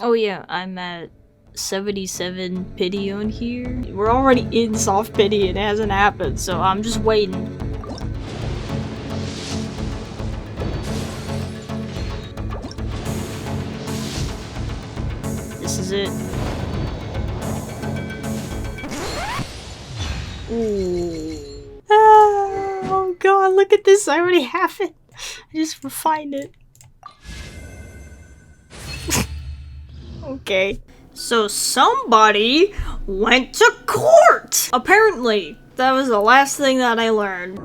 Oh yeah, I'm at 77 pity on here. We're already in soft pity and it hasn't happened, so I'm just waiting. This is it. Ooh. Oh god, look at this. I already have it. I just refined it. Okay. So somebody went to court! Apparently. That was the last thing that I learned.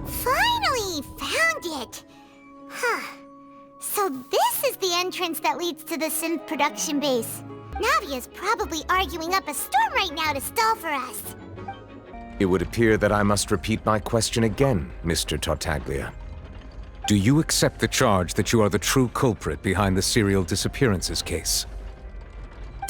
Finally found it! Huh. So this is the entrance that leads to the synth production base. Navia's probably arguing up a storm right now to stall for us. It would appear that I must repeat my question again, Mr. Tartaglia. Do you accept the charge that you are the true culprit behind the serial disappearances case?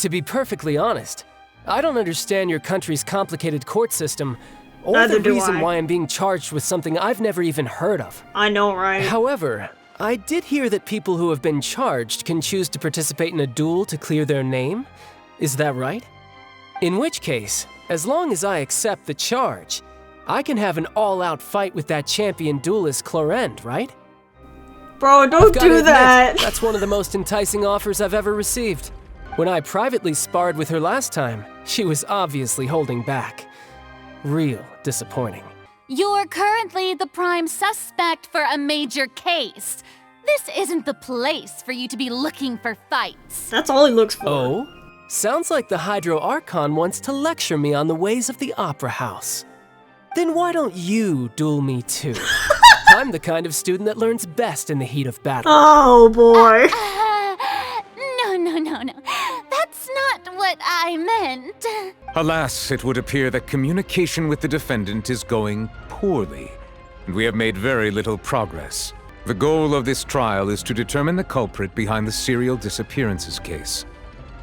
To be perfectly honest, I don't understand your country's complicated court system, or Neither the do reason I. why I'm being charged with something I've never even heard of. I know, right? However, I did hear that people who have been charged can choose to participate in a duel to clear their name. Is that right? In which case, as long as I accept the charge, I can have an all-out fight with that champion duelist Clorend, right? Bro, don't Gotta do admit, that! That's one of the most enticing offers I've ever received. When I privately sparred with her last time, she was obviously holding back. Real disappointing. You're currently the prime suspect for a major case. This isn't the place for you to be looking for fights. That's all he looks for. Oh? Sounds like the Hydro Archon wants to lecture me on the ways of the Opera House. Then why don't you duel me too? I'm the kind of student that learns best in the heat of battle. Oh boy. No. That's not what I meant. Alas, it would appear that communication with the defendant is going poorly, and we have made very little progress. The goal of this trial is to determine the culprit behind the serial disappearances case.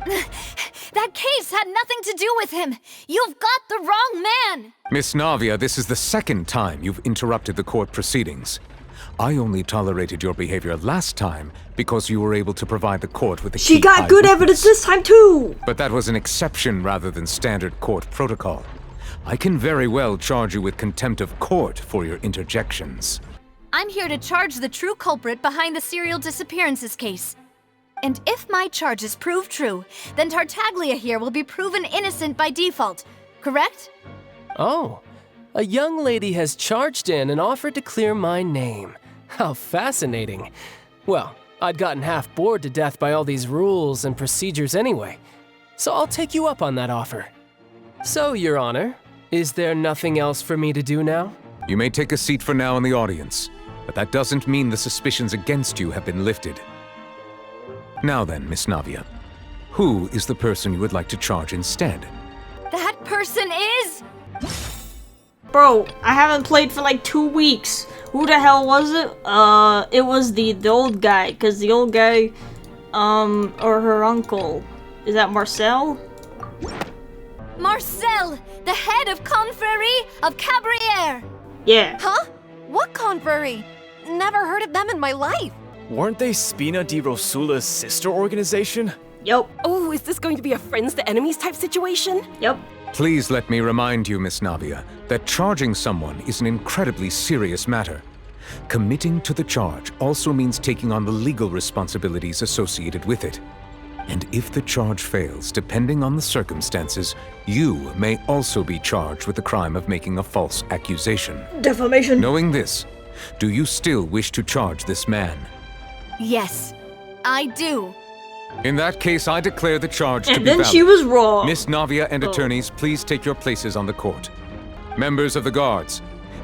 That case had nothing to do with him. You've got the wrong man. Miss Navia, this is the second time you've interrupted the court proceedings. I only tolerated your behavior last time because you were able to provide the court with a She key got good eyewitness. evidence this time too! But that was an exception rather than standard court protocol. I can very well charge you with contempt of court for your interjections. I'm here to charge the true culprit behind the serial disappearances case. And if my charges prove true, then Tartaglia here will be proven innocent by default, correct? Oh, a young lady has charged in and offered to clear my name. How fascinating. Well, I'd gotten half bored to death by all these rules and procedures anyway, so I'll take you up on that offer. So, Your Honor, is there nothing else for me to do now? You may take a seat for now in the audience, but that doesn't mean the suspicions against you have been lifted. Now then, Miss Navia, who is the person you would like to charge instead? That person is... Bro, I haven't played for like 2 weeks. Who the hell was it? It was the old guy, cause the old guy, or her uncle. Is that Marcel? Marcel, the head of Confrérie of Cabrières. Yeah. Huh? What confrérie? Never heard of them in my life. Weren't they Spina di Rosula's sister organization? Yep. Oh, is this going to be a friends to enemies type situation? Yep. Please let me remind you, Miss Navia, that charging someone is an incredibly serious matter. Committing to the charge also means taking on the legal responsibilities associated with it. And if the charge fails, depending on the circumstances, you may also be charged with the crime of making a false accusation. Defamation. Knowing this, do you still wish to charge this man? Yes, I do. In that case, I declare the charge to And be then valid. she was wrong. Miss Navia and Oh. attorneys, please take your places on the court. Members of the guards,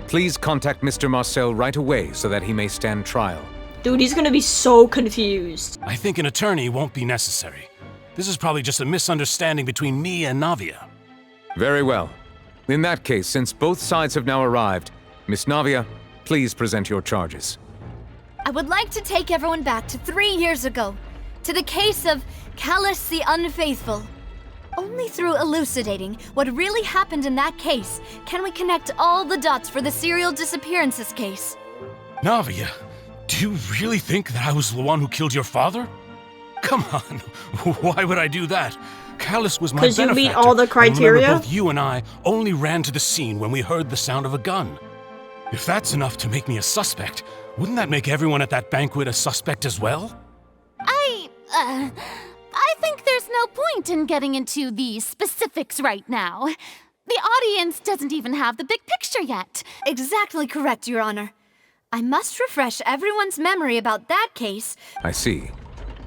please contact Mr. Marcel right away so that he may stand trial. Dude, he's gonna be so confused. I think an attorney won't be necessary. This is probably just a misunderstanding between me and Navia. Very well. In that case, since both sides have now arrived, Miss Navia, please present your charges. I would like to take everyone back to 3 years ago, to the case of Callus the Unfaithful. Only through elucidating what really happened in that case can we connect all the dots for the serial disappearances case. Navia, do you really think that I was the one who killed your father? Come on, why would I do that? Callus was my benefactor. 'Cause you meet all the criteria? And remember, both you and I only ran to the scene when we heard the sound of a gun. If that's enough to make me a suspect, wouldn't that make everyone at that banquet a suspect as well? I think there's no point in getting into the specifics right now. The audience doesn't even have the big picture yet. Exactly correct, Your Honor. I must refresh everyone's memory about that case. I see.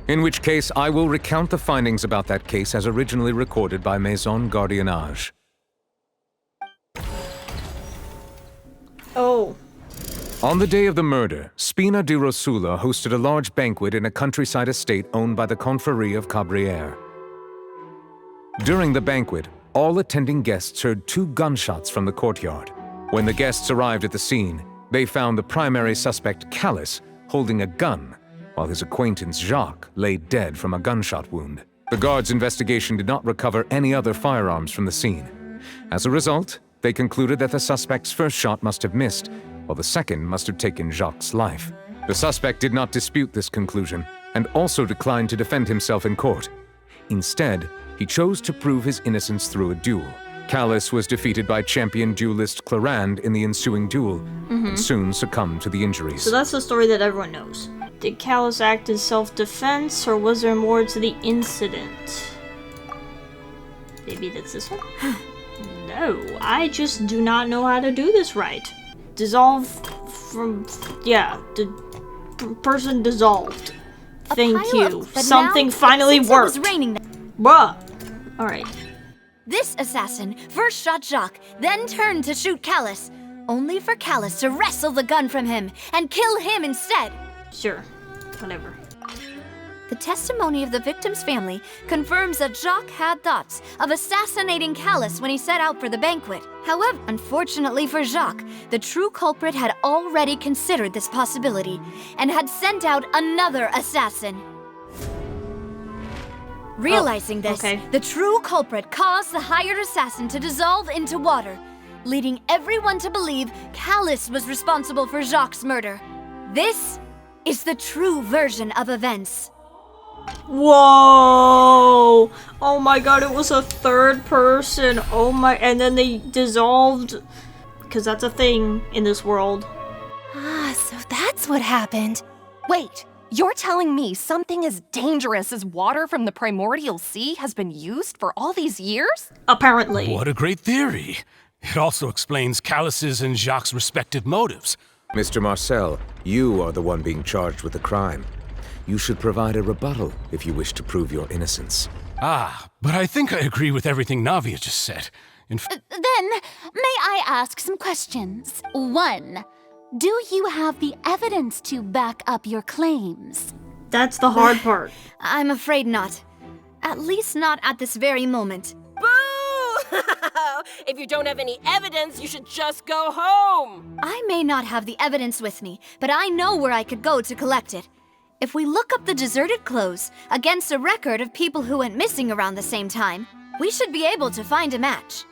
In which case, I will recount the findings about that case as originally recorded by Maison Gardiennage. Oh. On the day of the murder, Spina di Rosula hosted a large banquet in a countryside estate owned by the Confrérie of Cabrières. During the banquet, all attending guests heard 2 gunshots from the courtyard. When the guests arrived at the scene, they found the primary suspect, Callus, holding a gun, while his acquaintance Jacques lay dead from a gunshot wound. The guards' investigation did not recover any other firearms from the scene. As a result, they concluded that the suspect's first shot must have missed, while the second must have taken Jacques' life. The suspect did not dispute this conclusion, and also declined to defend himself in court. Instead, he chose to prove his innocence through a duel. Callus was defeated by champion duelist Clarande in the ensuing duel, and soon succumbed to the injuries. So that's the story that everyone knows. Did Callus act in self-defense, or was there more to the incident? Maybe that's this one? No, I just do not know how to do this right. Dissolve from... yeah, the person dissolved. Thank you. Something finally worked. Bruh. Alright. This assassin first shot Jacques, then turned to shoot Callus, only for Callus to wrestle the gun from him and kill him instead. Sure. Whatever. The testimony of the victim's family confirms that Jacques had thoughts of assassinating Callus when he set out for the banquet. However, unfortunately for Jacques, the true culprit had already considered this possibility and had sent out another assassin. Realizing this, the true culprit caused the hired assassin to dissolve into water, leading everyone to believe Callus was responsible for Jacques' murder. This is the true version of events. Whoa! Oh my god, it was a third person. Oh my, and then they dissolved, because that's a thing in this world. Ah, so that's what happened. Wait, you're telling me something as dangerous as water from the primordial sea has been used for all these years? Apparently. What a great theory. It also explains Callus's and Jacques' respective motives. Mr. Marcel, you are the one being charged with the crime. You should provide a rebuttal if you wish to prove your innocence. Ah, but I think I agree with everything Navia just said. Then, may I ask some questions? 1. Do you have the evidence to back up your claims? That's the hard part. I'm afraid not. At least not at this very moment. Boo! If you don't have any evidence, you should just go home! I may not have the evidence with me, but I know where I could go to collect it. If we look up the deserted clothes against a record of people who went missing around the same time, we should be able to find a match.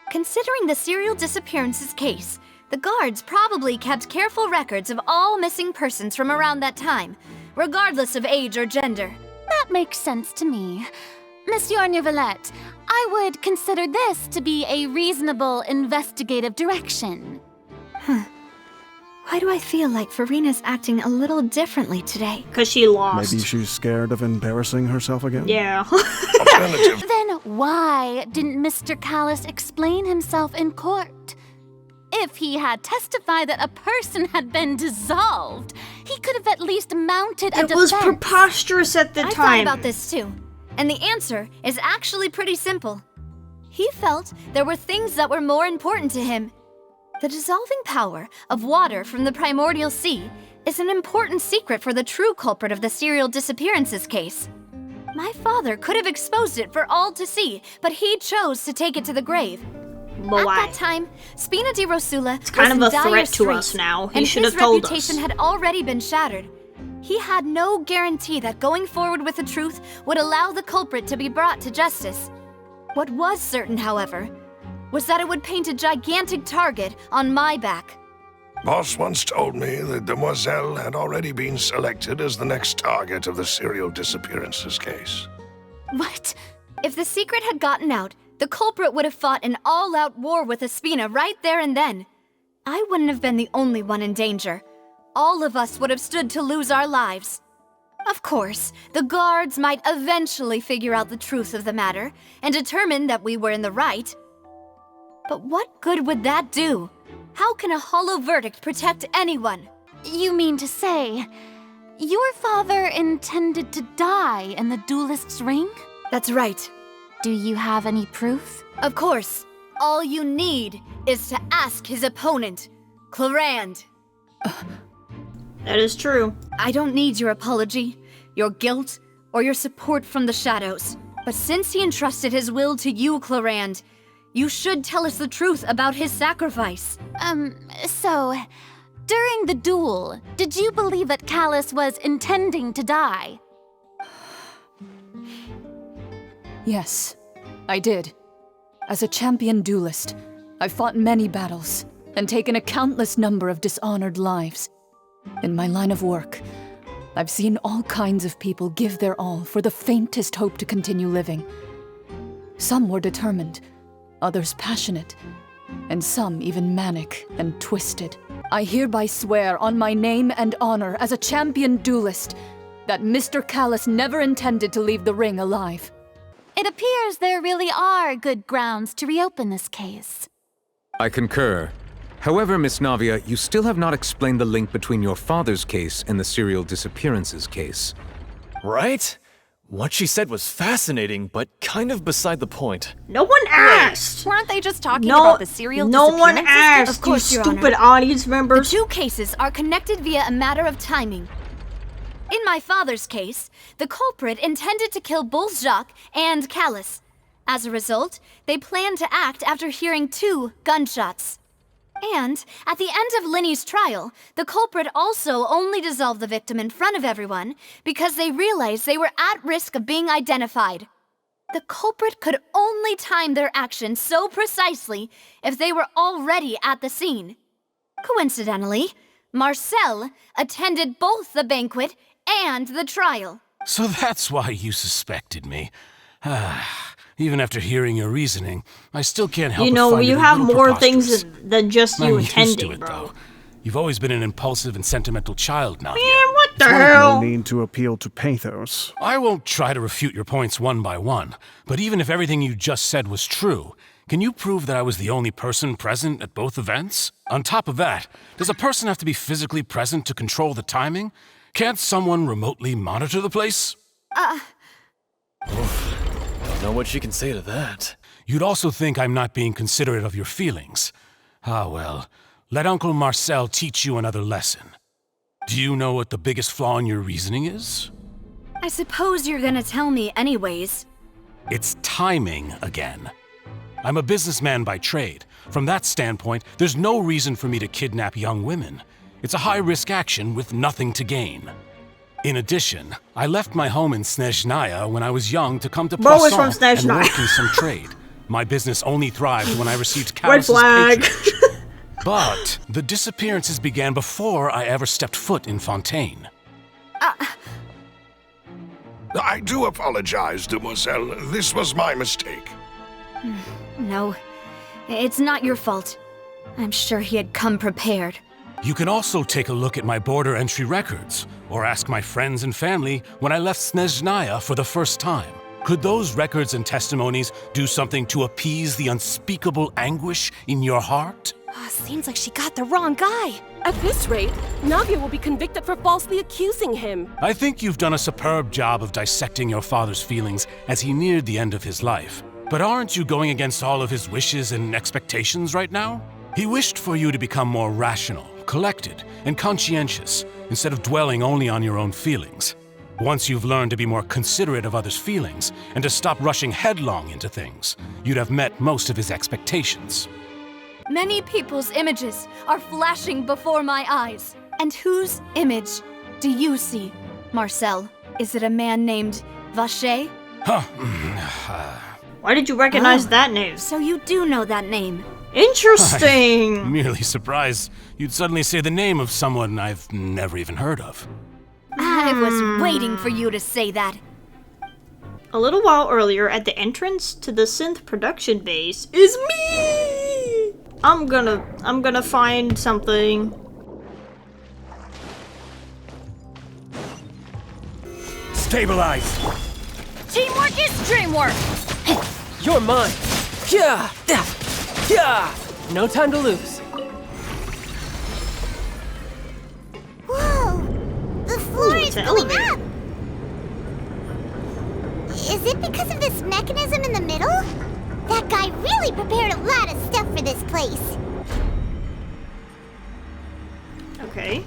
Considering the serial disappearances case, the guards probably kept careful records of all missing persons from around that time, regardless of age or gender. That makes sense to me. Monsieur Neuvillette, I would consider this to be a reasonable investigative direction. Why do I feel like Farina's acting a little differently today? Because she lost. Maybe she's scared of embarrassing herself again? Yeah. Then why didn't Mr. Callus explain himself in court? If he had testified that a person had been dissolved, he could have at least mounted a defense. It was preposterous at the time. I thought about this too, and the answer is actually pretty simple. He felt there were things that were more important to him. The dissolving power of water from the primordial sea is an important secret for the true culprit of the serial disappearances case. My father could have exposed it for all to see, but he chose to take it to the grave. But At why? that time, Spina di Rosula It's kind was of in a dire threat to us straits, now. He and should have his told us. reputation had already been shattered. He had no guarantee that going forward with the truth would allow the culprit to be brought to justice. What was certain, however, was that it would paint a gigantic target on my back. Boss once told me that Demoiselle had already been selected as the next target of the serial disappearances case. What? If the secret had gotten out, the culprit would have fought an all-out war with Espina right there and then. I wouldn't have been the only one in danger. All of us would have stood to lose our lives. Of course, the guards might eventually figure out the truth of the matter and determine that we were in the right. But what good would that do? How can a hollow verdict protect anyone? You mean to say, your father intended to die in the duelist's ring? That's right. Do you have any proof? Of course. All you need is to ask his opponent, Clarand. That is true. I don't need your apology, your guilt, or your support from the shadows. But since he entrusted his will to you, Clarand, you should tell us the truth about his sacrifice. So, during the duel, did you believe that Callus was intending to die? Yes, I did. As a champion duelist, I've fought many battles and taken a countless number of dishonored lives. In my line of work, I've seen all kinds of people give their all for the faintest hope to continue living. Some were determined, others passionate, and some even manic and twisted. I hereby swear on my name and honor as a champion duelist that Mr. Callus never intended to leave the ring alive. It appears there really are good grounds to reopen this case. I concur. However, Miss Navia, you still have not explained the link between your father's case and the serial disappearances case. Right? What she said was fascinating, but kind of beside the point. No one asked! Weren't they just talking about the serial disappearances? No one asked, Of course, you Your stupid Honor. audience members. The two cases are connected via a matter of timing. In my father's case, the culprit intended to kill both Jacques and Callus. As a result, they planned to act after hearing 2 gunshots. And, at the end of Linny's trial, the culprit also only dissolved the victim in front of everyone because they realized they were at risk of being identified. The culprit could only time their actions so precisely if they were already at the scene. Coincidentally, Marcel attended both the banquet and the trial. So that's why you suspected me. Even after hearing your reasoning, I still can't help but find you it a have little more things preposterous. than just you I'm used to intending, it, bro. though. You've always been an impulsive and sentimental child, Navia. Man, what the No hell? need to appeal to pathos. I won't try to refute your points one by one, but even if everything you just said was true, can you prove that I was the only person present at both events? On top of that, does a person have to be physically present to control the timing? Can't someone remotely monitor the place? Don't know what she can say to that. You'd also think I'm not being considerate of your feelings. Ah, well, let Uncle Marcel teach you another lesson. Do you know what the biggest flaw in your reasoning is? I suppose you're gonna tell me anyways. It's timing again. I'm a businessman by trade. From that standpoint, there's no reason for me to kidnap young women. It's a high-risk action with nothing to gain. In addition, I left my home in Snezhnaya when I was young to come to Bro is from Poisson and Snezhnaya. work in some trade. My business only thrived when I received Red Callus's flag. patronage. But the disappearances began before I ever stepped foot in Fontaine. I do apologize, Demoiselle. This was my mistake. No, it's not your fault. I'm sure he had come prepared. You can also take a look at my border entry records, or ask my friends and family when I left Snezhnaya for the first time. Could those records and testimonies do something to appease the unspeakable anguish in your heart? Seems like she got the wrong guy. At this rate, Navia will be convicted for falsely accusing him. I think you've done a superb job of dissecting your father's feelings as he neared the end of his life. But aren't you going against all of his wishes and expectations right now? He wished for you to become more rational, collected, and conscientious, instead of dwelling only on your own feelings. Once you've learned to be more considerate of others' feelings and to stop rushing headlong into things, you'd have met most of his expectations. Many people's images are flashing before my eyes. And whose image do you see, Marcel? Is it a man named Vacher? Why did you recognize that name? So you do know that name. Interesting! I'm merely surprised you'd suddenly say the name of someone I've never even heard of. I was waiting for you to say that. A little while earlier, at the entrance to the synth production base, is me! I'm gonna find something. Stabilize! Teamwork is dreamwork! You're mine! Yeah! Yeah! No time to lose. Whoa! The floor is going up! Is it because of this mechanism in the middle? That guy really prepared a lot of stuff for this place. Okay.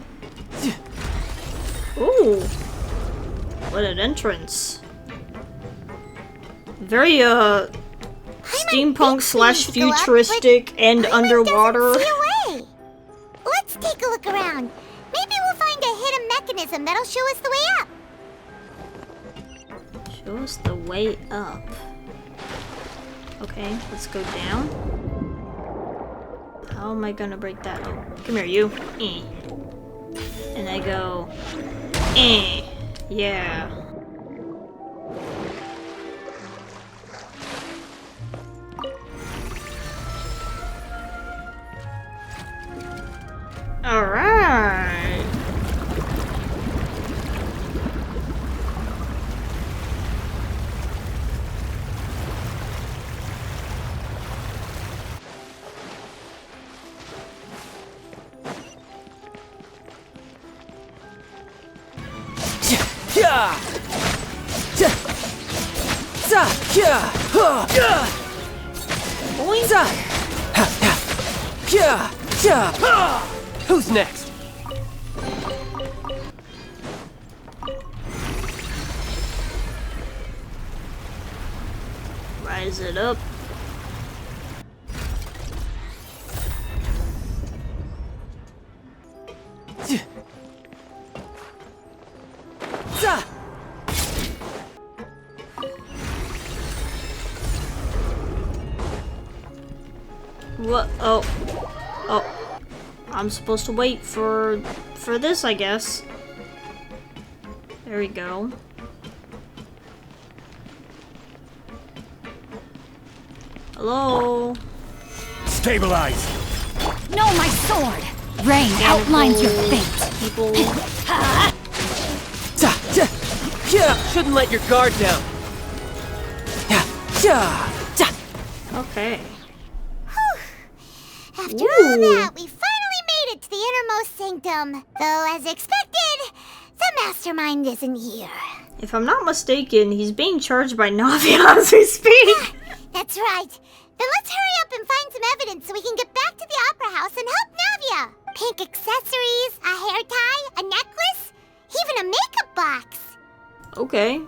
Ooh. What an entrance. Very, steampunk slash futuristic and underwater. See a way. Let's take a look around. Maybe we'll find a hidden mechanism that'll show us the way up. Show us the way up. Okay, let's go down. How am I gonna break that? Oh, come here, you. And I go. Yeah. Alright. Who's next? Rise it up. What? Oh. I'm supposed to wait for this, I guess. There we go. Hello? Stabilize! No, my sword! Rain outlines your fate. People. Shouldn't let your guard down. Okay. After all that, we finally made it to the innermost sanctum. Though, as expected, the mastermind isn't here. If I'm not mistaken, he's being charged by Navia as we speak. That's right. Then let's hurry up and find some evidence so we can get back to the opera house and help Navia. Pink accessories, a hair tie, a necklace, even a makeup box. Okay.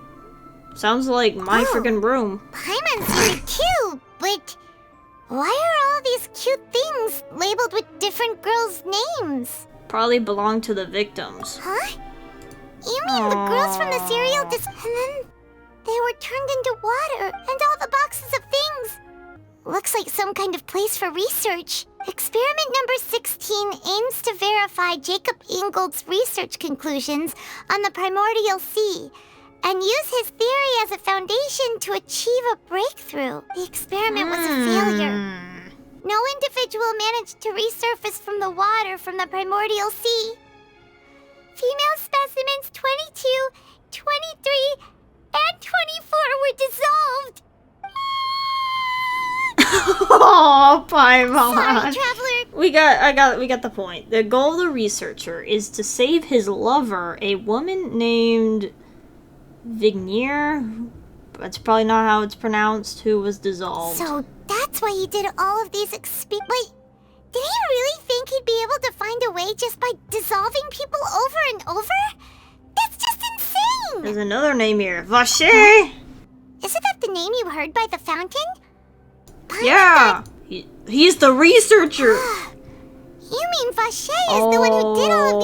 Sounds like my freaking room. Paimon's really cute, but why are all these cute things labeled with different girls' names? Probably belong to the victims. Huh? You mean the girls from the serial and then they were turned into water and all the boxes of things? Looks like some kind of place for research. Experiment number 16 aims to verify Jacob Ingold's research conclusions on the primordial sea and use his theory as a foundation to achieve a breakthrough. The experiment was a failure. No individual managed to resurface from the water from the primordial sea. Female specimens 22, 23, and 24 were dissolved. Oh, Paimon. Sorry, Traveler. We got the point. The goal of the researcher is to save his lover, a woman named Vignier. That's probably not how it's pronounced, who was dissolved. So that's why he did all of these Wait, did he really think he'd be able to find a way just by dissolving people over and over? That's just insane! There's another name here. Vache! Isn't that the name you heard by the fountain? Yeah! He's the researcher! You mean Vache is the one who did all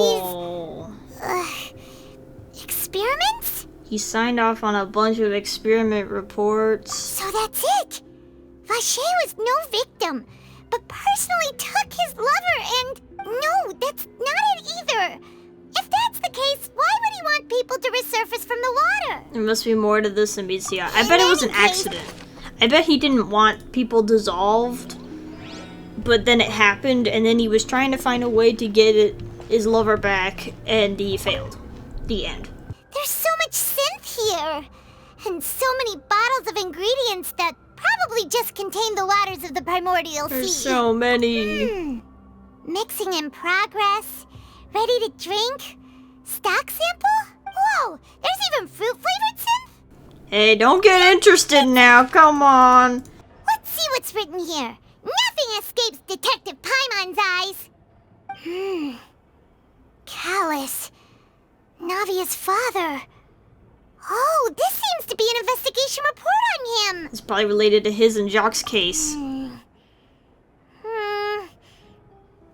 of these... experiments? He signed off on a bunch of experiment reports. So that's it! Vache was no victim, but personally took his lover and... No, that's not it either. If that's the case, why would he want people to resurface from the water? There must be more to this than meets the eye. I bet it was an accident. I bet he didn't want people dissolved, but then it happened, and then he was trying to find a way to get his lover back, and he failed. The end. There's so much synth here, and so many bottles of ingredients that probably just contain the waters of the primordial sea. There's so many. Mixing in progress, ready to drink, stock sample? Whoa, there's even fruit-flavored synth? Hey, don't get interested now, come on. Let's see what's written here. Nothing escapes Detective Paimon's eyes. Callus. Navia's father. Oh, this seems to be an investigation report on him. It's probably related to his and Jacques' case.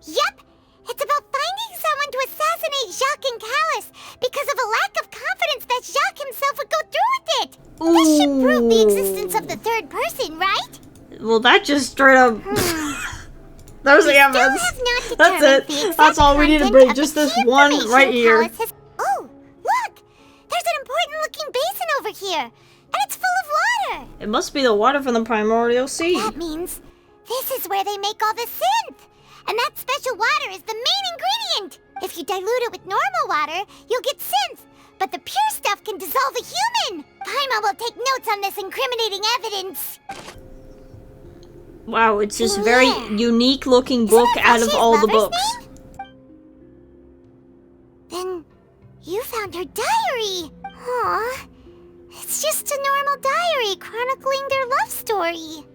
Yep, it's about finding someone to assassinate Jacques and Callus because of a lack of confidence that Jacques himself would go through with it. This should prove the existence of the third person, right? Well, that just straight up... There's the evidence. That's it. That's all we need to bring. Just this one right here. Oh, look! There's an important looking basin over here, and it's full of water. It must be the water from the primordial sea. That means this is where they make all the synth. And that special water is the main ingredient. If you dilute it with normal water, you'll get synth. But the pure stuff can dissolve a human. Paimon will take notes on this incriminating evidence. Wow, it's this very unique looking book out of all the books. Then you found her diary. Aw, it's just a normal diary chronicling their love story.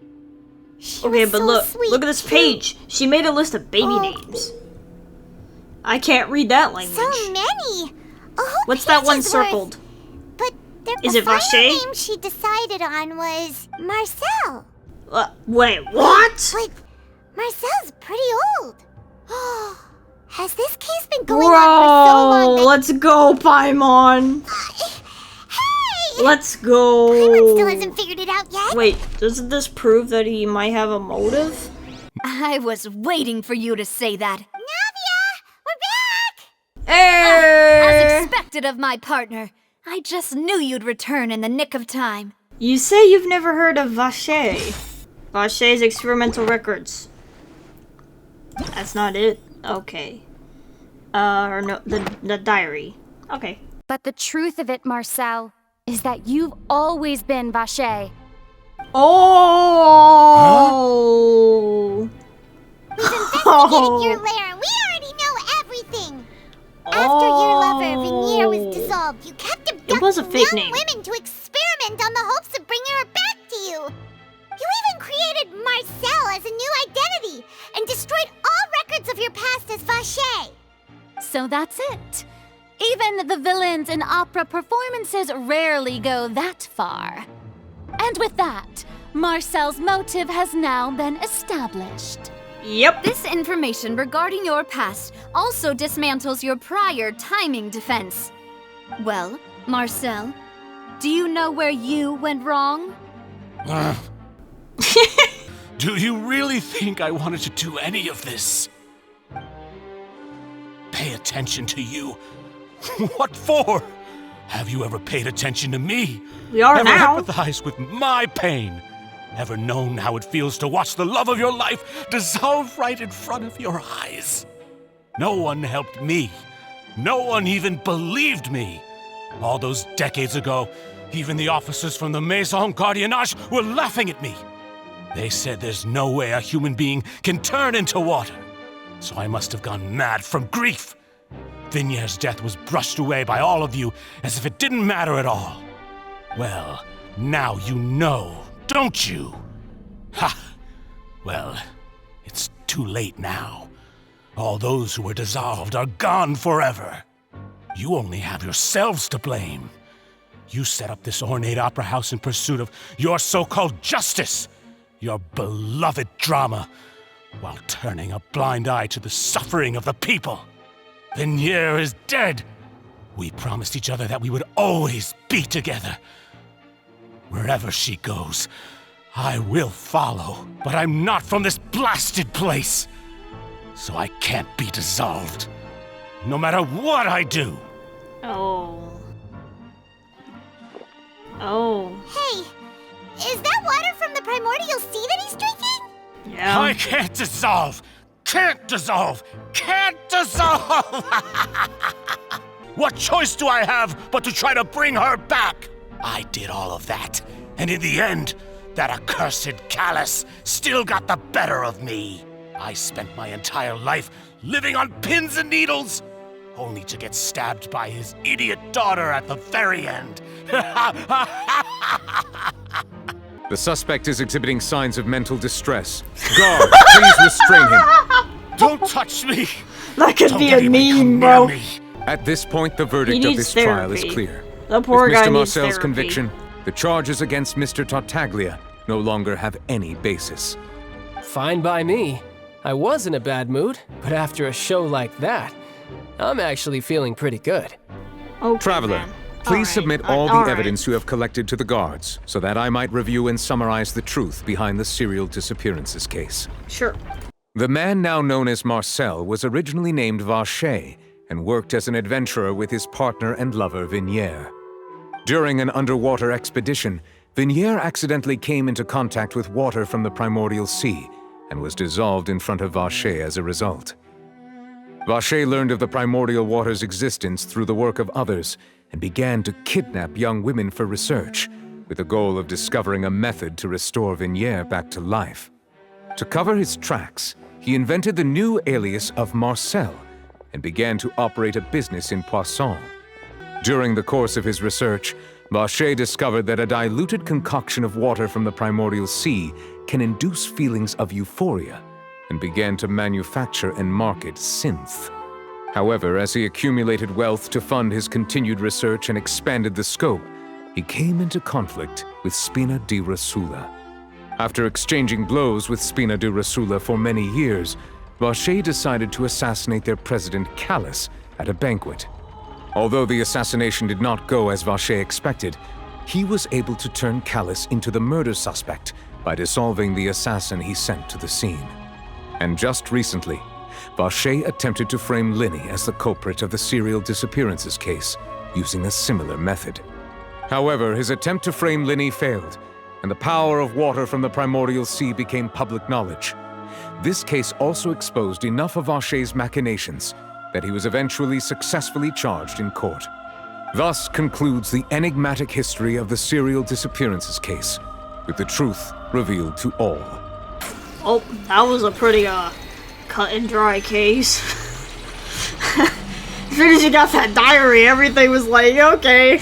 Okay, but look at this page. She made a list of baby names. I can't read that language. So many. What's that one circled? But is the it final Vache? name she decided on was Marcel. Wait, what? But Marcel's pretty old. Has this case been going on for so long that... let's go, Paimon. Hey! Let's go. Paimon still hasn't figured it out yet. Wait, doesn't this prove that he might have a motive? I was waiting for you to say that. Navia, we're back! Hey! As expected of my partner. I just knew you'd return in the nick of time. You say you've never heard of Vache. Vache's experimental records. That's not it? Okay. Or no, the diary. Okay. But the truth of it, Marcel, is that you've always been Vache. Oh! We've investigated your lair and we already know everything. After your lover, Venier, was dissolved, you kept abducting young women to experiment on the hopes of bringing her back to you. You even created Marcel as a new identity and destroyed all records of your past as Vache. So that's it. Even the villains in opera performances rarely go that far. And with that, Marcel's motive has now been established. Yep. This information regarding your past also dismantles your prior timing defense. Well, Marcel, do you know where you went wrong? Do you really think I wanted to do any of this? Pay attention to you? What for? Have you ever paid attention to me? We are now. Ever empathized with my pain? Ever known how it feels to watch the love of your life dissolve right in front of your eyes? No one helped me. No one even believed me. All those decades ago, even the officers from the Maison Gardiennage were laughing at me. They said there's no way a human being can turn into water. So I must have gone mad from grief. Vinier's death was brushed away by all of you as if it didn't matter at all. Well, now you know, don't you? Ha! Well, it's too late now. All those who were dissolved are gone forever. You only have yourselves to blame. You set up this ornate opera house in pursuit of your so-called justice, your beloved drama, while turning a blind eye to the suffering of the people. Venier is dead. We promised each other that we would always be together. Wherever she goes, I will follow, but I'm not from this blasted place. So I can't be dissolved. No matter what I do. Oh. Oh. Hey, is that water from the primordial sea that he's drinking? Yeah. I can't dissolve! Can't dissolve! Can't dissolve! What choice do I have but to try to bring her back? I did all of that, and in the end, that accursed Callus still got the better of me. I spent my entire life living on pins and needles, only to get stabbed by his idiot daughter at the very end. The suspect is exhibiting signs of mental distress. Guard, please restrain him. Don't touch me! That could be a meme, bro. At this point, the verdict He of needs this trial is therapy. clear. The poor With guy Mr. needs Marcel's therapy. conviction, the charges against Mr. Tartaglia no longer have any basis. Fine by me. I was in a bad mood, but after a show like that, I'm actually feeling pretty good. Okay, Traveler, man. please submit all the alright. evidence you have collected to the guards, so that I might review and summarize the truth behind the serial disappearances case. Sure. The man now known as Marcel was originally named Vacher and worked as an adventurer with his partner and lover Vignier. During an underwater expedition, Vignier accidentally came into contact with water from the primordial sea and was dissolved in front of Vacher as a result. Vacher learned of the primordial water's existence through the work of others and began to kidnap young women for research, with the goal of discovering a method to restore Vignier back to life. To cover his tracks, he invented the new alias of Marcel and began to operate a business in Poisson. During the course of his research, Vacher discovered that a diluted concoction of water from the primordial sea can induce feelings of euphoria, and began to manufacture and market synth. However, as he accumulated wealth to fund his continued research and expanded the scope, he came into conflict with Spina di Rosula. After exchanging blows with Spina di Rosula for many years, Vacher decided to assassinate their president Callus at a banquet. Although the assassination did not go as Vacher expected, he was able to turn Callus into the murder suspect by dissolving the assassin he sent to the scene. And just recently, Vacher attempted to frame Linny as the culprit of the serial disappearances case, using a similar method. However, his attempt to frame Linny failed, and the power of water from the primordial sea became public knowledge. This case also exposed enough of Vacher's machinations that he was eventually successfully charged in court. Thus concludes the enigmatic history of the serial disappearances case, with the truth revealed to all. Oh, that was a pretty, cut and dry case. As soon as you got that diary, everything was like, okay.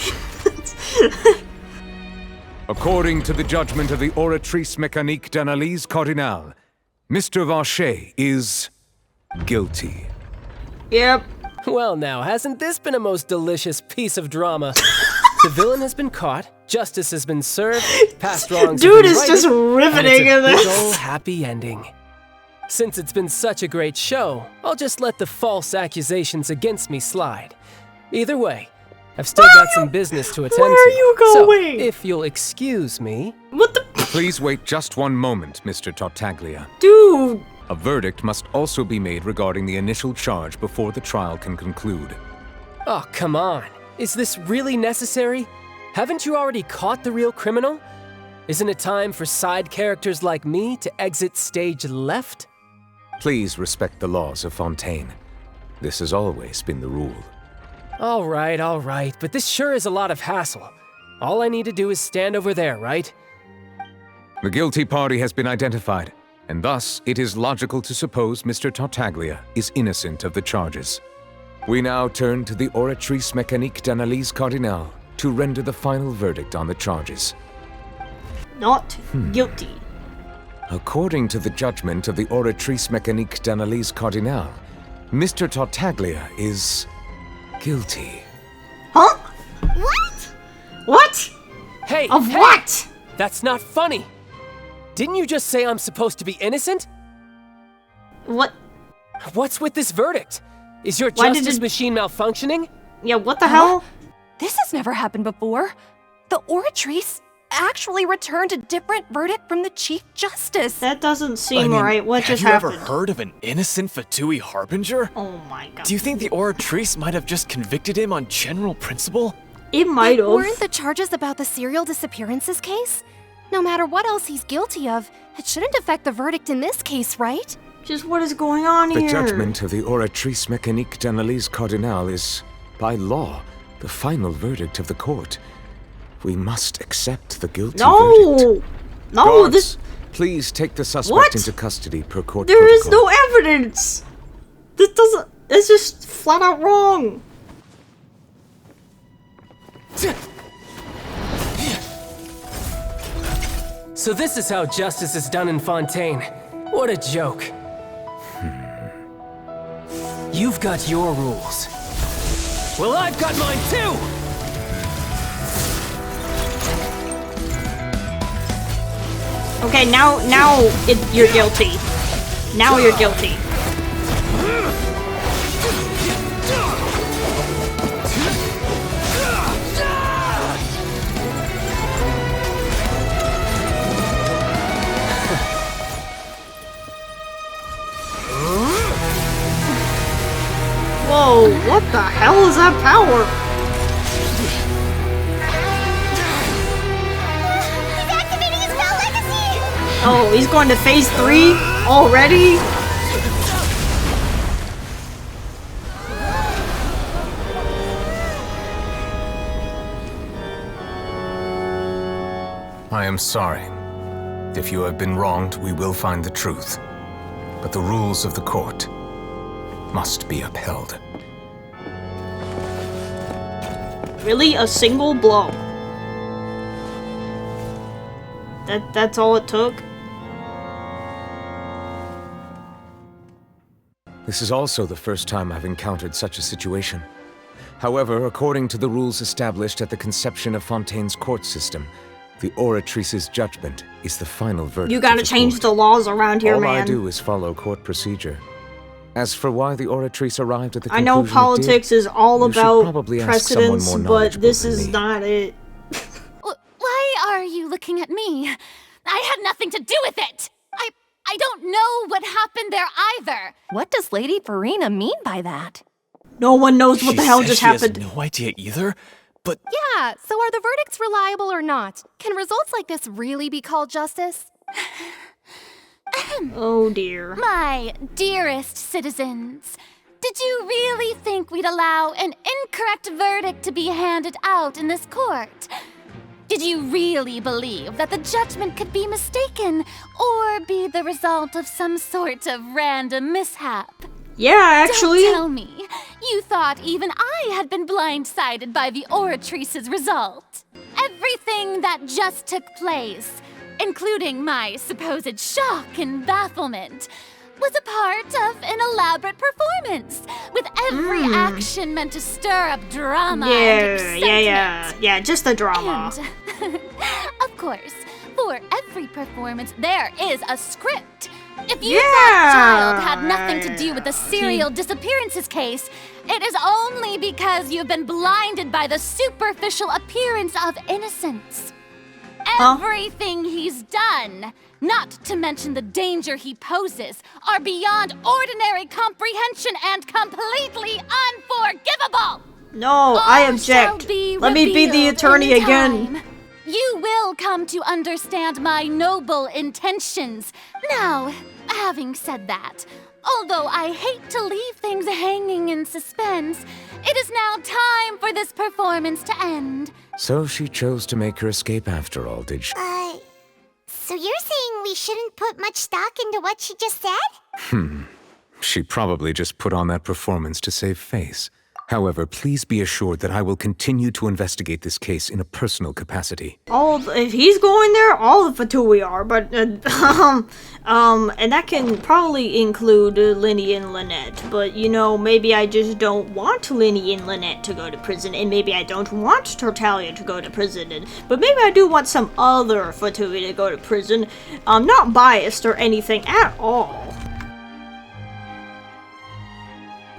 According to the judgment of the Oratrice Mécanique d'Analyse Cardinale, Mr. Vacher is guilty. Yep. Well now, hasn't this been a most delicious piece of drama? The villain has been caught, justice has been served, past wrongs Dude have been is just riveting and in it's a this. big ol' happy ending. Since it's been such a great show, I'll just let the false accusations against me slide. Either way, I've still got some business to attend to. Where are you going? So, if you'll excuse me... What the... Please wait just one moment, Mr. Tartaglia. Dude! A verdict must also be made regarding the initial charge before the trial can conclude. Oh, come on. Is this really necessary? Haven't you already caught the real criminal? Isn't it time for side characters like me to exit stage left? Please respect the laws of Fontaine. This has always been the rule. All right, but this sure is a lot of hassle. All I need to do is stand over there, right? The guilty party has been identified, and thus it is logical to suppose Mr. Tartaglia is innocent of the charges. We now turn to the Oratrice Mécanique d'Analyse Cardinale to render the final verdict on the charges. Not guilty. According to the judgment of the Oratrice Mécanique d'Analyse Cardinale, Mr. Tartaglia is guilty. Huh? What? What? Hey! Of hey! what? That's not funny! Didn't you just say I'm supposed to be innocent? What? What's with this verdict? Is your Why did justice it- machine malfunctioning? Yeah, what the hell? This has never happened before. The Oratrice, actually returned a different verdict from the Chief Justice. That doesn't seem right. What just happened? Have you ever heard of an innocent Fatui Harbinger? Oh my god. Do you think the Oratrice might have just convicted him on general principle? It might have. Weren't the charges about the serial disappearances case? No matter what else he's guilty of, it shouldn't affect the verdict in this case, right? Just what is going on here? The judgment of the Oratrice Mécanique d'Analyse Cardinale is, by law, the final verdict of the court. We must accept the guilty verdict. No, Guards, this... please take the suspect What? into custody per court There is protocol. no evidence! This doesn't... It's just flat out wrong. So this is how justice is done in Fontaine. What a joke. You've got your rules. Well, I've got mine too! Okay, now you're guilty. Now you're guilty. Whoa, what the hell is that power? He's activating his spell legacy! Oh, he's going to phase 3 already? I am sorry. If you have been wronged, we will find the truth. But the rules of the court must be upheld. Really? A single blow? That's all it took? This is also the first time I've encountered such a situation. However, according to the rules established at the conception of Fontaine's court system, the Oratrice's judgment is the final verdict. You gotta change the laws around here, All man. I do is follow court procedure. As for why the Oratrice arrived at the I conclusion know politics is all about precedence, but this is not it. Why are you looking at me? I had nothing to do with it! I don't know what happened there either! What does Lady Farina mean by that? No one knows what the hell just happened. She has no idea either, but... Yeah, so are the verdicts reliable or not? Can results like this really be called justice? Oh dear. My dearest citizens, did you really think we'd allow an incorrect verdict to be handed out in this court? Did you really believe that the judgment could be mistaken or be the result of some sort of random mishap? Yeah, actually. Don't tell me you thought even I had been blindsided by the Oratrice's result. Everything that just took place, including my supposed shock and bafflement, was a part of an elaborate performance, with every action meant to stir up drama and excitement. Yeah, just the drama. And, of course, for every performance, there is a script. If you thought Child had nothing to do with the serial disappearances case, it is only because you've been blinded by the superficial appearance of innocence. Everything he's done, not to mention the danger he poses, are beyond ordinary comprehension and completely unforgivable! No, I object. Let me be the attorney again. You will come to understand my noble intentions. Now, having said that, although I hate to leave things hanging in suspense, it is now time for this performance to end. So she chose to make her escape after all, did she? So you're saying we shouldn't put much stock into what she just said? She probably just put on that performance to save face. However, please be assured that I will continue to investigate this case in a personal capacity. If he's going there, all the Fatui are, but, and that can probably include Linny and Lynette, but, you know, maybe I just don't want Linny and Lynette to go to prison, and maybe I don't want Tartaglia to go to prison, but maybe I do want some other Fatui to go to prison. I'm not biased or anything at all.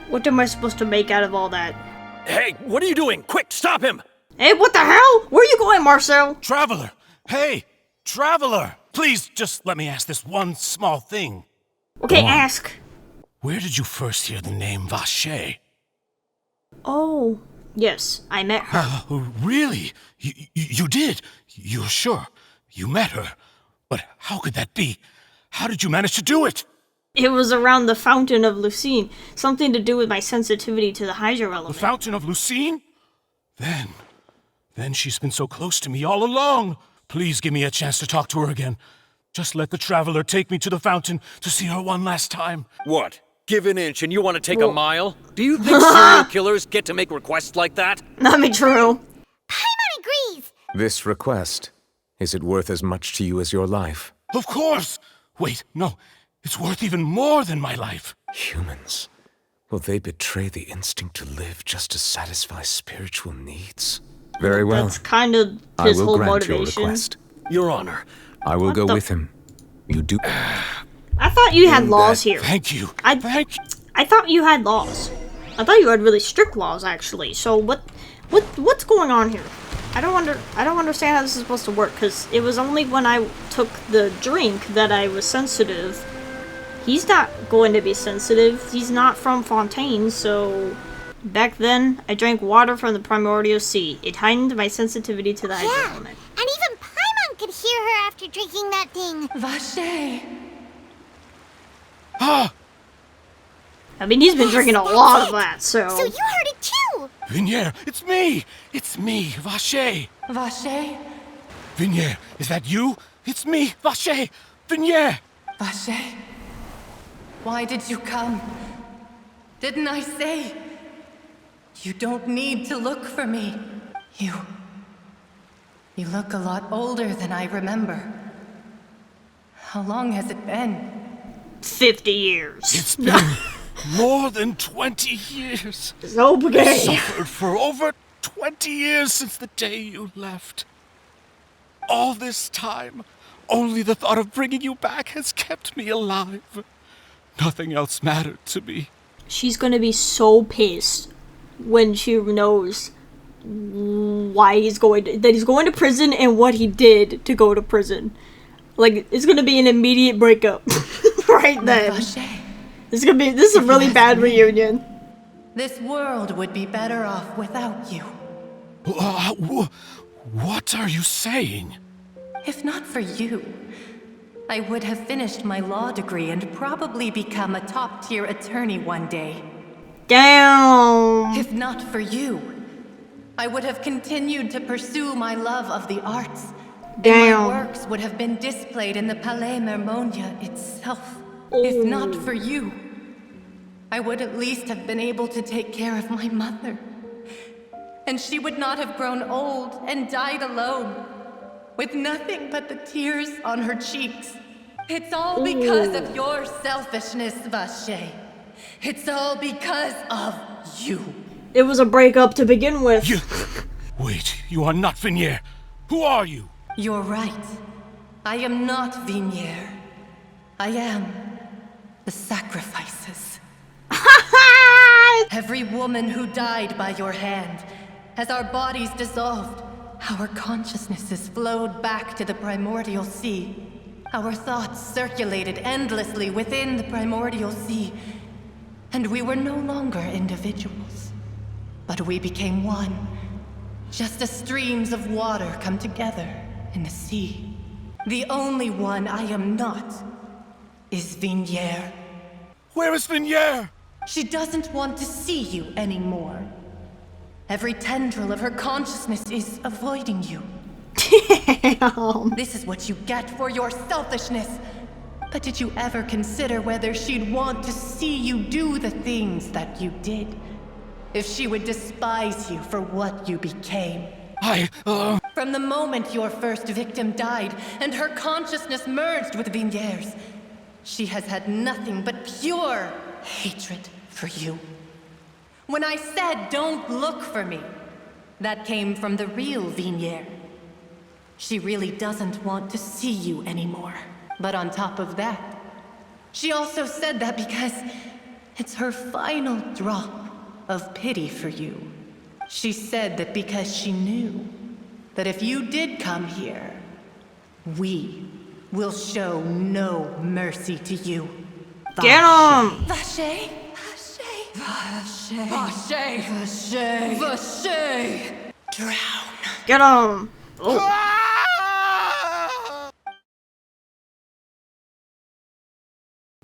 What am I supposed to make out of all that? Hey, what are you doing? Quick, stop him! Hey, what the hell? Where are you going, Marcel? Traveler, Hey, Traveler! Please just let me ask this one small thing. Okay, ask. Where did you first hear the name Vache? Oh, yes, I met her. Really? You did? You're sure? You met her? But how could that be? How did you manage to do it? It was around the Fountain of Lucine. Something to do with my sensitivity to the hydro element. The Fountain of Lucine? Then she's been so close to me all along. Please give me a chance to talk to her again. Just let the Traveler take me to the fountain to see her one last time. What? Give an inch and you want to take a mile? Do you think serial killers get to make requests like that? Not be true. Paimon agrees! This request, is it worth as much to you as your life? Of course! Wait, no. It's worth even more than my life. Humans. Will they betray the instinct to live just to satisfy spiritual needs? Very well. That's kind of his whole motivation. Your request. Your Honor. I will go with him. You do. I thought you had laws here. Thank you. Thank you. I thought you had laws. I thought you had really strict laws, actually. So what's going on here? I don't understand how this is supposed to work, because it was only when I took the drink that I was sensitive. He's not going to be sensitive. He's not from Fontaine, so... Back then, I drank water from the primordial sea. It heightened my sensitivity to the hydro element. And even Paimon could hear her after drinking that thing. Vache. Ah! I mean, he's been drinking a lot of that, so... So you heard it too! Vignier, it's me! It's me, Vache! Vache? Vignier, is that you? It's me, Vache! Vignier! Vache? Why did you come? Didn't I say? You don't need to look for me. You look a lot older than I remember. How long has it been? 50 years. It's been more than 20 years. So gay. I suffered for over 20 years since the day you left. All this time, only the thought of bringing you back has kept me alive. Nothing else mattered to me. She's gonna be so pissed when she knows why he's going to prison and what he did to go to prison. Like, it's gonna be an immediate breakup right then. This is a really bad reunion. This world would be better off without you. What are you saying? If not for you, I would have finished my law degree and probably become a top-tier attorney one day. Damn! If not for you, I would have continued to pursue my love of the arts. Damn. And my works would have been displayed in the Palais Mermonia itself. If not for you, I would at least have been able to take care of my mother. And she would not have grown old and died alone, with nothing but the tears on her cheeks. It's all because of your selfishness, Vache. It's all because of you. It was a breakup to begin with. Wait, you are not Vignier. Who are you? You're right. I am not Vignier. I am the sacrifices. Every woman who died by your hand, as our bodies dissolved, our consciousnesses flowed back to the primordial sea. Our thoughts circulated endlessly within the primordial sea, and we were no longer individuals, but we became one, just as streams of water come together in the sea. The only one I am not is Vignier. Where is Vignier? She doesn't want to see you anymore. Every tendril of her consciousness is avoiding you. Damn. This is what you get for your selfishness. But did you ever consider whether she'd want to see you do the things that you did? If she would despise you for what you became? From the moment your first victim died and her consciousness merged with Vignier's, she has had nothing but pure hatred for you. When I said don't look for me, that came from the real Vignier. She really doesn't want to see you anymore. But on top of that, she also said that because it's her final drop of pity for you. She said that because she knew that if you did come here, We will show no mercy to you. Get him! Vache! Vache! Vache! Vache! Drown! Get him! Oh.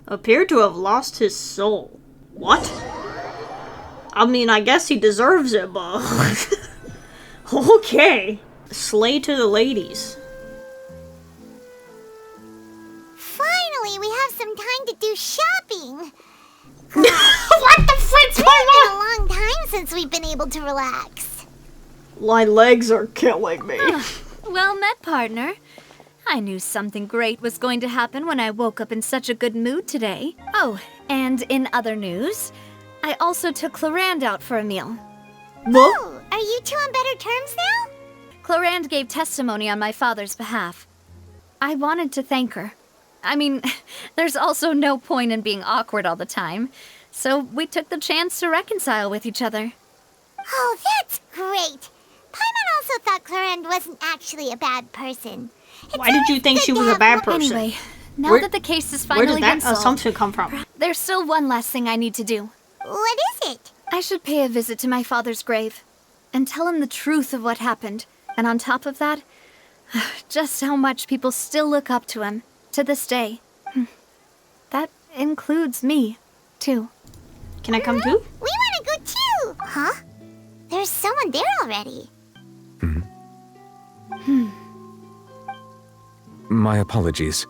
Appeared to have lost his soul. What? I mean, I guess he deserves it, but... Okay. Slay to the ladies. Finally, we have some time to do shopping. What the frick's going on? It's been a long time since we've been able to relax. My legs are killing me. Well met, partner. I knew something great was going to happen when I woke up in such a good mood today. Oh, and in other news, I also took Clarande out for a meal. What? Oh, are you two on better terms now? Clarande gave testimony on my father's behalf. I wanted to thank her. I mean, there's also no point in being awkward all the time, so we took the chance to reconcile with each other. Oh, that's great. Paimon also thought Clarande wasn't actually a bad person. Why did you think she was a bad person? Anyway, now that the case has finally been solved... Where did that assumption come from? There's still one last thing I need to do. What is it? I should pay a visit to my father's grave and tell him the truth of what happened. And on top of that, just how much people still look up to him to this day. That includes me, too. Can I come too? We want to go too! Huh? There's someone there already. My apologies.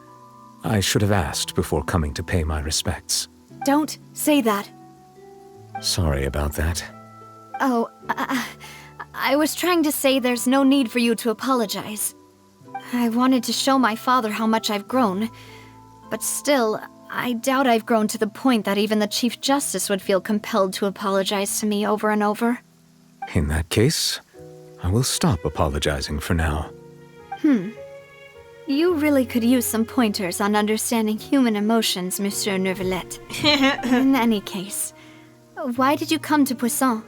I should have asked before coming to pay my respects. Don't say that. Sorry about that. Oh, I was trying to say there's no need for you to apologize. I wanted to show my father how much I've grown, but still, I doubt I've grown to the point that even the Chief Justice would feel compelled to apologize to me over and over. In that case, I will stop apologizing for now. You really could use some pointers on understanding human emotions, Monsieur Neuvillette. In any case, why did you come to Poisson?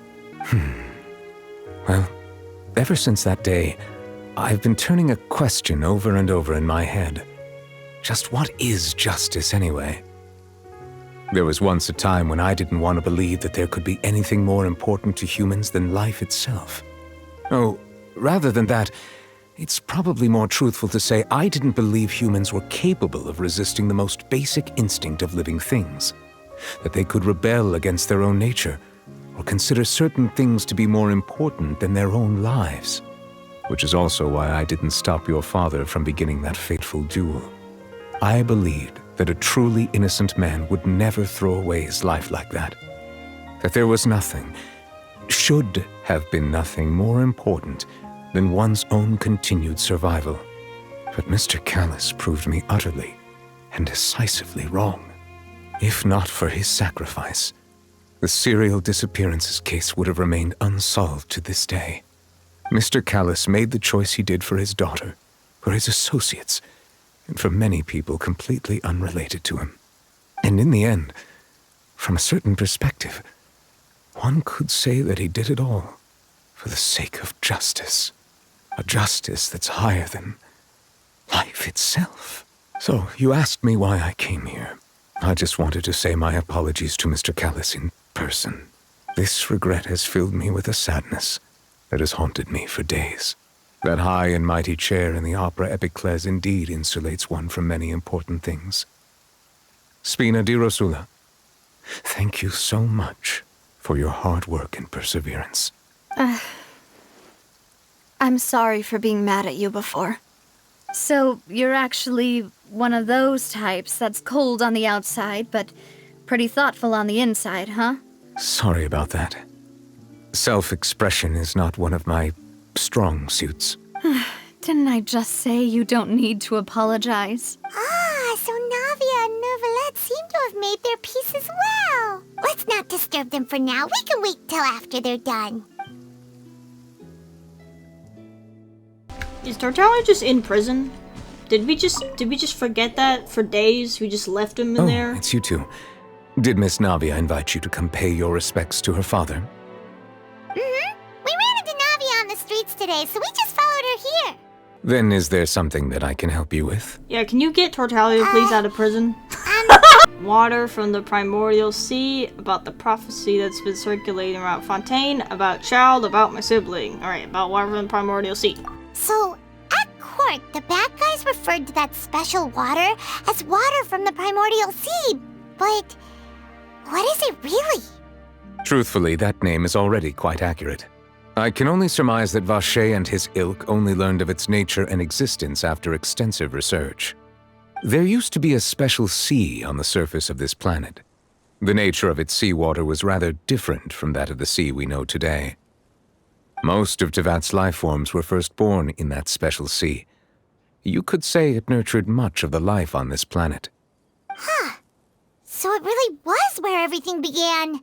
Well, ever since that day, I've been turning a question over and over in my head. Just what is justice anyway? There was once a time when I didn't want to believe that there could be anything more important to humans than life itself. Oh, rather than that, it's probably more truthful to say I didn't believe humans were capable of resisting the most basic instinct of living things. That they could rebel against their own nature, or consider certain things to be more important than their own lives. Which is also why I didn't stop your father from beginning that fateful duel. I believed that a truly innocent man would never throw away his life like that. That there was nothing, should have been nothing more important than one's own continued survival. But Mr. Callis proved me utterly and decisively wrong. If not for his sacrifice, the serial disappearances case would have remained unsolved to this day. Mr. Callis made the choice he did for his daughter, for his associates, and for many people completely unrelated to him. And in the end, from a certain perspective, one could say that he did it all for the sake of justice. A justice that's higher than life itself. So, you asked me why I came here. I just wanted to say my apologies to Mr. Callis in person. This regret has filled me with a sadness that has haunted me for days. That high and mighty chair in the opera Epiclese indeed insulates one from many important things. Spina di Rosula, thank you so much for your hard work and perseverance. I'm sorry for being mad at you before. So, you're actually one of those types that's cold on the outside, but pretty thoughtful on the inside, huh? Sorry about that. Self-expression is not one of my strong suits. Didn't I just say you don't need to apologize? Ah, so Navia and Neuvillette seem to have made their peace as well. Let's not disturb them for now. We can wait till after they're done. Is Tartaglia just in prison? Did we just forget that for days? We just left him in there? It's you two. Did Miss Navia invite you to come pay your respects to her father? We ran into Navia on the streets today, so we just followed her here. Then is there something that I can help you with? Yeah, can you get Tortalia please out of prison? Water from the primordial sea, about the prophecy that's been circulating around Fontaine, about child, about my sibling. Alright, about water from the primordial sea. So, at court, the bad guys referred to that special water as water from the primordial sea, but what is it really? Truthfully, that name is already quite accurate. I can only surmise that Vacher and his ilk only learned of its nature and existence after extensive research. There used to be a special sea on the surface of this planet. The nature of its seawater was rather different from that of the sea we know today. Most of Tevat's life forms were first born in that special sea. You could say it nurtured much of the life on this planet. Huh. So it really was where everything began.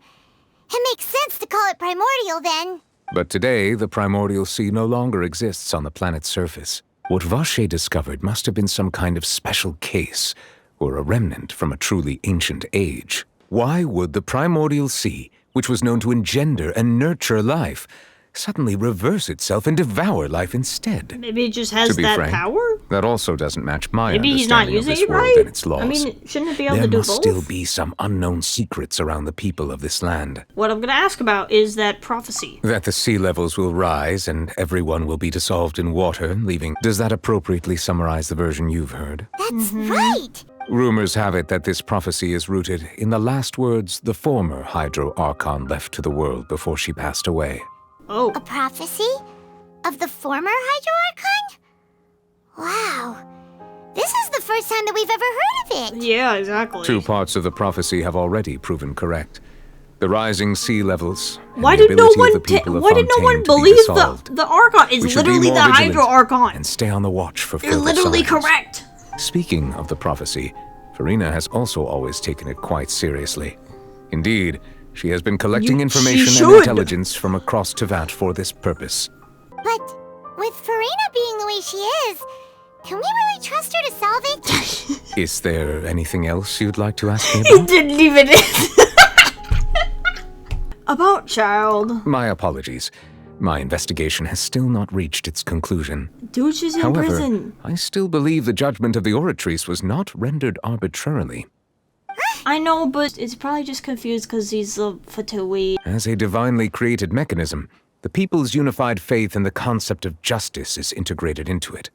It makes sense to call it primordial then. But today, the primordial sea no longer exists on the planet's surface. What Vacher discovered must have been some kind of special case, or a remnant from a truly ancient age. Why would the primordial sea, which was known to engender and nurture life, suddenly reverse itself and devour life instead? Maybe it just has to be that frank, power? that also doesn't match my Maybe he's not understanding of using this it world right? and its laws. I mean, shouldn't it be able There to do must both? still be some unknown secrets around the people of this land. What I'm gonna ask about is that prophecy. That the sea levels will rise and everyone will be dissolved in water, leaving... Does that appropriately summarize the version you've heard? That's right! Rumors have it that this prophecy is rooted in the last words the former Hydro Archon left to the world before she passed away. Oh. A prophecy? Of the former Hydro Archon? Wow. This is the first time that we've ever heard of it. Yeah, exactly. 2 parts of the prophecy have already proven correct. The rising sea levels. And Why the did no ability of one the people of why did no Fontaine one to be believe dissolved. the Archon? It's We should be literally more the vigilant Hydro Archon. And stay on the watch for You're further literally signs. correct. Speaking of the prophecy, Farina has also always taken it quite seriously. Indeed, she has been collecting information and intelligence from across Tevat for this purpose. But with Farina being the way she is, can we really trust her to solve it? Is there anything else you'd like to ask me He about? didn't even about child. My apologies. My investigation has still not reached its conclusion. Dude, she's in However, prison. I still believe the judgment of the Oratrice was not rendered arbitrarily. I know, but it's probably just confused because he's a Fatui. As a divinely created mechanism, the people's unified faith in the concept of justice is integrated into it.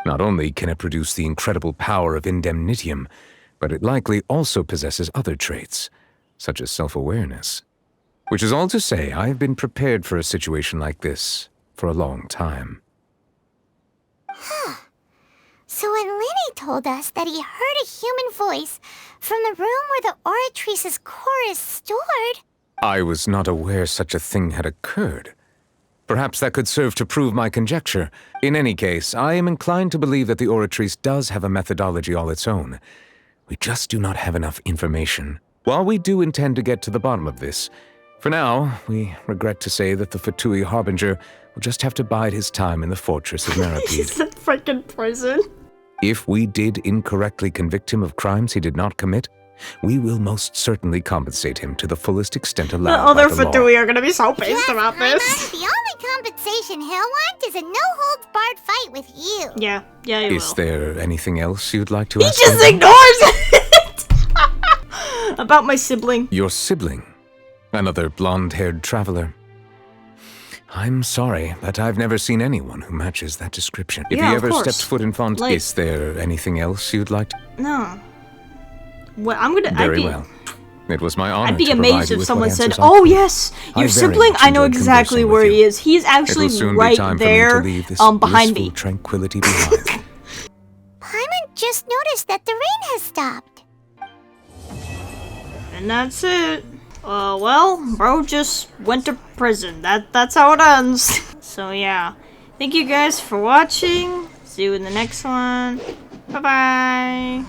Not only can it produce the incredible power of indemnitium, but it likely also possesses other traits, such as self-awareness. Which is all to say, I have been prepared for a situation like this for a long time. Huh. So when Lenny told us that he heard a human voice from the room where the Oratrice's core is stored... I was not aware such a thing had occurred. Perhaps that could serve to prove my conjecture. In any case, I am inclined to believe that the Oratrice does have a methodology all its own. We just do not have enough information. While we do intend to get to the bottom of this, for now, we regret to say that the Fatui Harbinger will just have to bide his time in the fortress of Narapede. He's in freaking prison. If we did incorrectly convict him of crimes he did not commit, we will most certainly compensate him to the fullest extent The allowed other by the law. Fatui are gonna be so pissed about this. The only compensation he'll want is a no-holds-barred fight with you. Yeah, he Is will. there anything else you'd like to He ask just me? ignores it! About my sibling. Your sibling? Another blonde-haired traveler? I'm sorry, but I've never seen anyone who matches that description. If Yeah, he of ever course. stepped foot in Font, Like- is there anything else you'd like to? No. Well, I'm gonna. Very well. It was my honor I'd be to provide amazed you if with someone what said, answers I "Oh could. yes, I your very sibling. much I know enjoyed exactly conversing where with he you. is. He's It will actually soon be right time for there, me to leave this behind blissful me." tranquility behind. Paimon just noticed that the rain has stopped. And that's it. Well, bro just went to prison. That's how it ends. So yeah, thank you guys for watching. See you in the next one. Bye bye.